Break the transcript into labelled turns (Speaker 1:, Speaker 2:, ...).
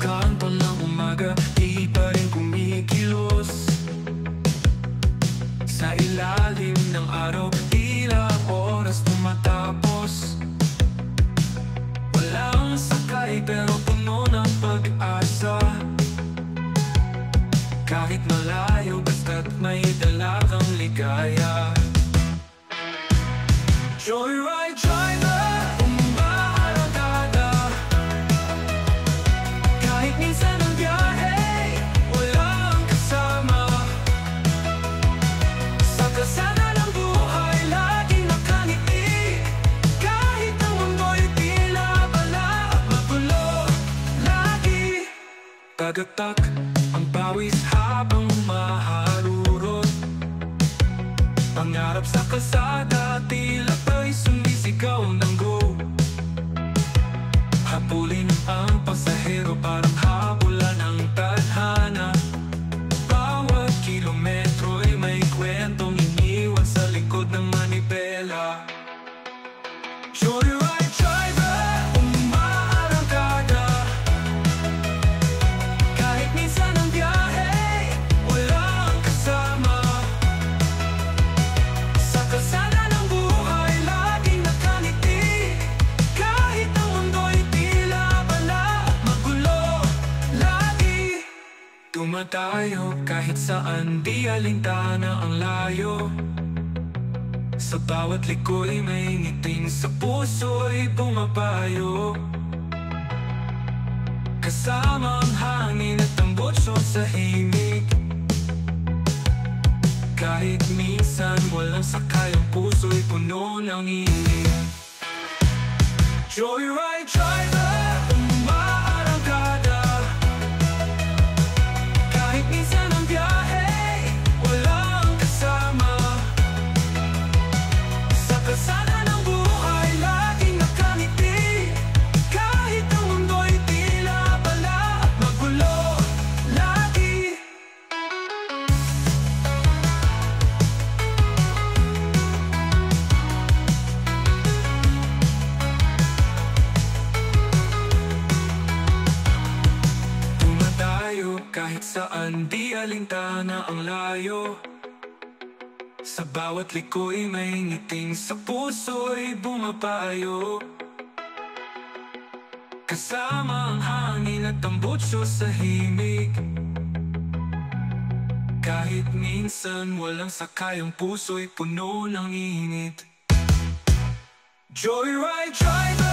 Speaker 1: kanto ng umaga, di pa rin kumikilos. Sa ilalim ng araw, tila oras tumatapos. Walang sakay pero puno ng pag-asa. Kahit malayo, basta't may dala kang ligaya. Joyride driver, umaarangkada. Kahit minsan ang biyahe, walang kasama. Sa kalsada ng buhay, laging nakangiti. Kahit ang mundo'y tila bala at magulo, lagi tagaktak ang pawis habang maharurot. Pangarap sa kalsada, tila ba'y sumisigaw ng go. Habulin ang pasahero, parang habulan ng tadhana. Bawat kilometro ay may kwentong iniwan sa likod ng manibela. Joyride driver, umaarangkada. Kahit minsan ang biyahe, walang kasama. Sa kalsada ng buhay, laging nakangiti. Kahit ang mundo'y tila bala at magulo, lagi dumadayo kahit saan, di alintana ang layo. Sa bawat liko'y may ngiting, sa puso'y bumabayo. Kasama ang hangin at ang butso sa himig. Kahit minsan walang sakay, ang puso'y puno ng init. Joyride driver, umaarangkada. Kahit minsan ang biyahe, walang kasama. Sa kalsada ng buhay, laging nakangiti. Kahit ang mundo'y tila bala at magulo, lagi dumadayo kahit saan, di alintana ang layo. Sa bawat liko'y may ngiting, sa puso'y bumabayo. Kasama ang hangin at ang butso sa himig. Kahit minsan walang sakay, ang puso'y puno ng init. Joyride driver,